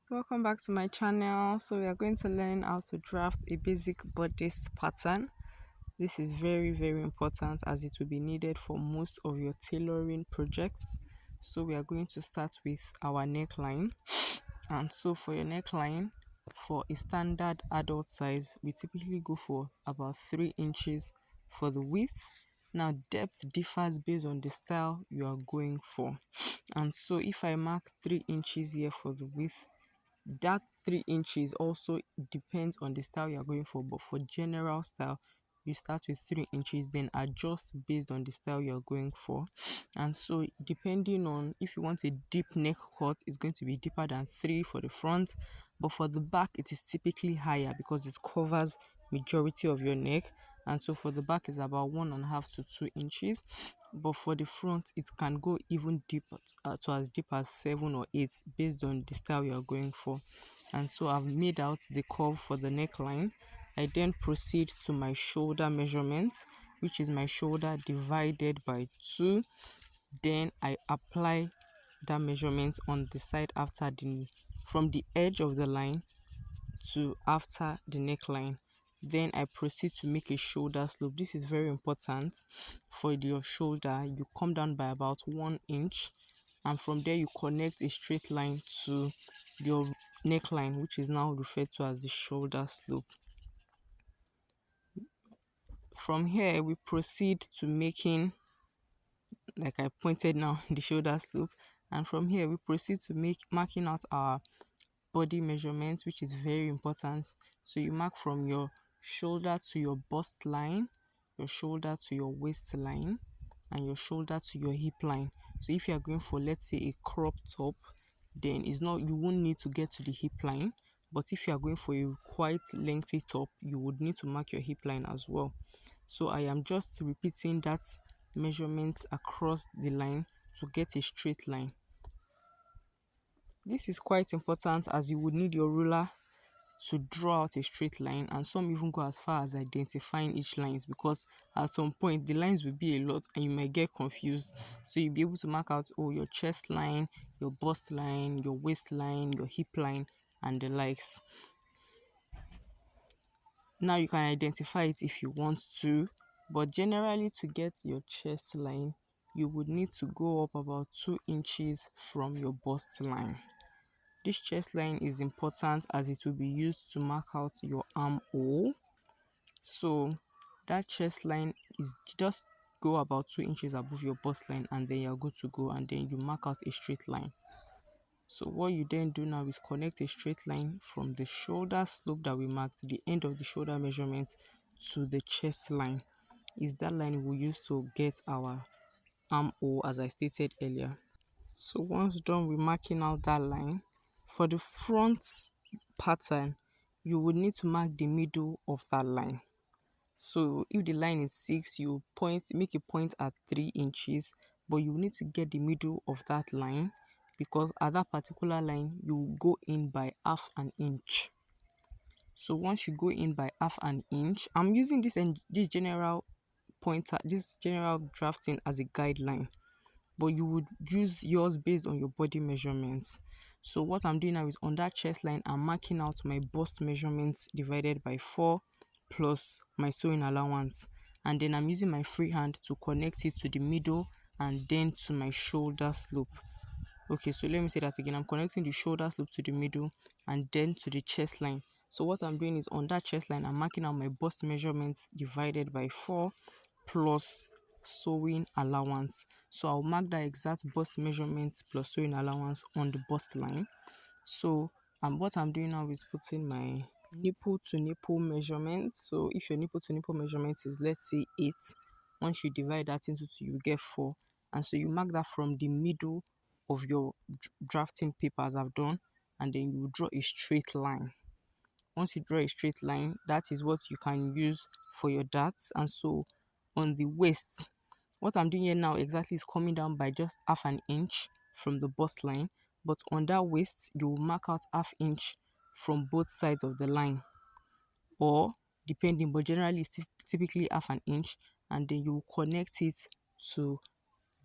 Welcome back to my channel. So we are going to learn how to draft a basic bodice pattern. This is very important as it will be needed for most of your tailoring projects. So we are going to start with our neckline. And so for your neckline, for a standard adult size, we typically go for about 3 inches for the width. Now depth differs based on the style you are going for. And so if I mark 3 inches here for the width, that 3 inches also depends on the style you're going for, but for general style you start with 3 inches, then adjust based on the style you're going for. And so depending on if you want a deep neck cut, it's going to be deeper than 3 for the front, but for the back it is typically higher because it covers majority of your neck. And so for the back is about 1.5 to 2 inches, but for the front it can go even deeper, to as deep as 7 or 8 based on the style you are going for. And so I've made out the curve for the neckline. I then proceed to my shoulder measurements, which is my shoulder divided by 2. Then I apply that measurement on the side after from the edge of the line to after the neckline. Then I proceed to make a shoulder slope. This is very important. For your shoulder, you come down by about 1 inch, and from there you connect a straight line to your neckline, which is now referred to as the shoulder slope. From here we proceed to making, like I pointed now, the shoulder slope, and from here we proceed to marking out our body measurements, which is very important. So you mark from your shoulder to your bust line, your shoulder to your waistline, and your shoulder to your hip line. So if you are going for, let's say, a crop top, then it's not, you won't need to get to the hip line. But if you are going for a quite lengthy top, you would need to mark your hip line as well. So I am just repeating that measurement across the line to get a straight line. This is quite important as you would need your ruler to draw out a straight line, and some even go as far as identifying each lines, because at some point the lines will be a lot and you might get confused. So you'll be able to mark out, oh, your chest line, your bust line, your waistline, your hip line, and the likes. Now you can identify it if you want to, but generally to get your chest line you would need to go up about 2 inches from your bust line. This chest line is important as it will be used to mark out your armhole. So that chest line is just go about 2 inches above your bust line, and then you're good to go, and then you mark out a straight line. So what you then do now is connect a straight line from the shoulder slope that we marked, the end of the shoulder measurement, to the chest line. Is that line we use to get our armhole, as I stated earlier. So once done with marking out that line, for the front pattern, you would need to mark the middle of that line. So if the line is 6, you make a point at 3 inches, but you need to get the middle of that line, because at that particular line you will go in by half an inch. So once you go in by half an inch, I'm using this general pointer, this general drafting as a guideline, but you would use yours based on your body measurements. So what I'm doing now is on that chest line, I'm marking out my bust measurements divided by 4 plus my sewing allowance, and then I'm using my free hand to connect it to the middle and then to my shoulder slope. Okay, so let me say that again. I'm connecting the shoulder slope to the middle and then to the chest line. So what I'm doing is on that chest line, I'm marking out my bust measurements divided by 4 plus sewing allowance. So I'll mark that exact bust measurements plus sewing allowance on the bust line. So what I'm doing now is putting my nipple to nipple measurements. So if your nipple to nipple measurement is, let's say, 8, once you divide that into 2, you get 4. And so you mark that from the middle of your drafting paper as I've done, and then you draw a straight line. Once you draw a straight line, that is what you can use for your darts. And so on the waist, what I'm doing here now exactly is coming down by just half an inch from the bust line, but on that waist you will mark out half inch from both sides of the line, or but generally it's typically half an inch, and then you will connect it to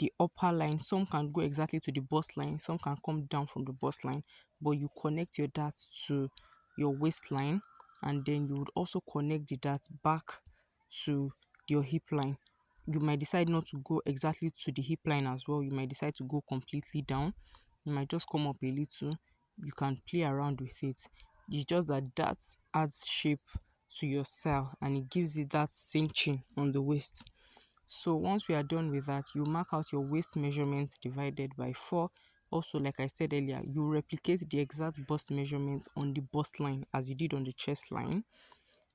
the upper line. Some can go exactly to the bust line, some can come down from the bust line, but you connect your dart to your waistline, and then you would also connect the dart back to your hip line. You might decide not to go exactly to the hip line as well. You might decide to go completely down. You might just come up a little. You can play around with it. It's just that adds shape to your style, and it gives it that cinching on the waist. So once we are done with that, you mark out your waist measurement divided by 4. Also, like I said earlier, you replicate the exact bust measurement on the bust line as you did on the chest line.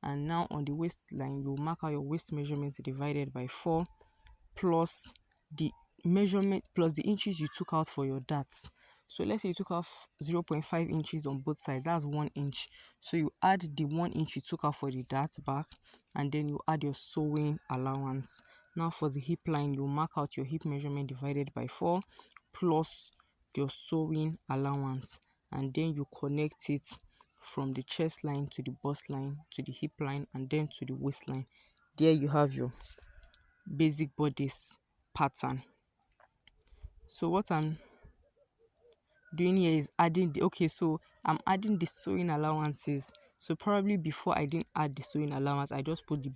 And now on the waistline, you mark out your waist measurement divided by 4 plus the measurement plus the inches you took out for your darts. So let's say you took off 0.5 inches on both sides, that's 1 inch. So you add the 1 inch you took out for the dart back, and then you add your sewing allowance. Now for the hip line, you mark out your hip measurement divided by 4 plus your sewing allowance, and then you connect it from the chest line to the bust line to the hip line and then to the waistline. There you have your basic bodice pattern. So what I'm doing here is adding I'm adding the sewing allowances. So probably before I didn't add the sewing allowance, I just put the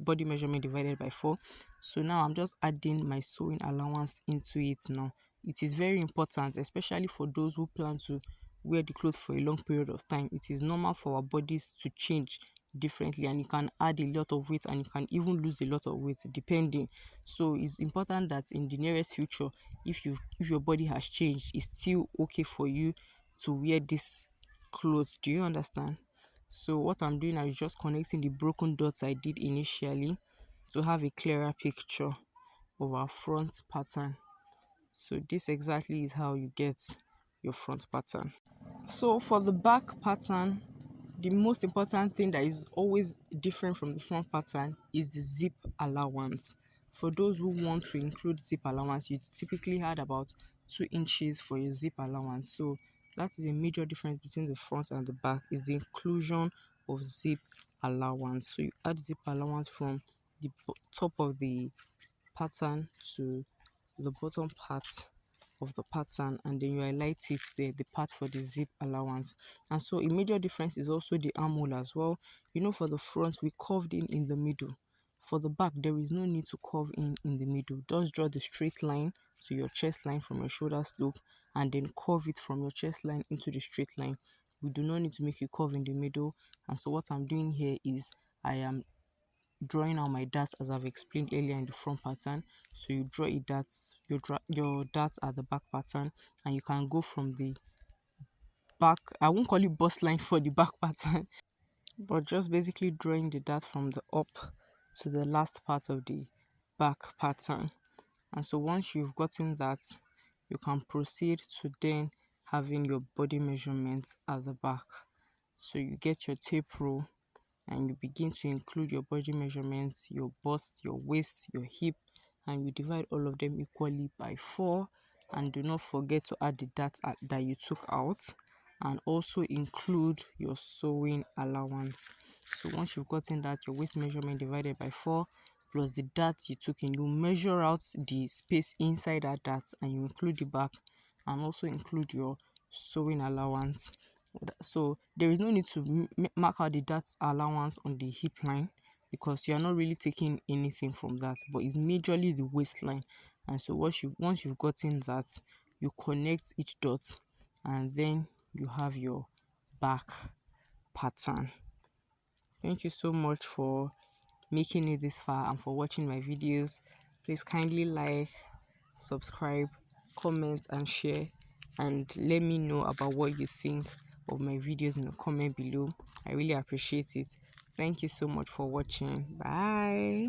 body measurement divided by 4. So now I'm just adding my sewing allowance into it now. It is very important, especially for those who plan to wear the clothes for a long period of time. It is normal for our bodies to change differently, and you can add a lot of weight and you can even lose a lot of weight depending. So it's important that in the nearest future, if your body has changed, it's still okay for you to wear this clothes. Do you understand? So what I'm doing now is just connecting the broken dots I did initially to have a clearer picture of our front pattern. So this exactly is how you get your front pattern. So for the back pattern, the most important thing that is always different from the front pattern is the zip allowance. For those who want to include zip allowance, you typically add about 2 inches for your zip allowance. So that is a major difference between the front and the back, is the inclusion of zip allowance. So you add zip allowance from the top of the pattern to the bottom part of the pattern, and then you highlight it there, the part for the zip allowance. And so a major difference is also the armhole as well. For the front we curved in the middle. For the back, there is no need to curve in the middle. Just draw the straight line to your chest line from your shoulder slope, and then curve it from your chest line into the straight line. We do not need to make a curve in the middle. And so what I'm doing here is I am drawing out my darts as I've explained earlier in the front pattern. So you draw your darts at the back pattern, and you can go from the back. I won't call it bust line for the back pattern, but just basically drawing the dart from the up to the last part of the back pattern. And so once you've gotten that, you can proceed to then having your body measurements at the back. So you get your tape rule and you begin to include your body measurements, your bust, your waist, your hip, and you divide all of them equally by 4. And do not forget to add the dart that you took out, and also include your sewing allowance. So once you've gotten that, your waist measurement divided by 4 plus the dart you took in, you measure out the space inside that dart and you include the back, and also include your sewing allowance. So there is no need to mark out the dart allowance on the hip line, because you are not really taking anything from that, but it's majorly the waistline. And so once you've gotten that, you connect each dot, and then you have your back pattern. Thank you so much for making it this far and for watching my videos. Please kindly like, subscribe, comment and share, and let me know about what you think of my videos in the comment below. I really appreciate it. Thank you so much for watching. Bye.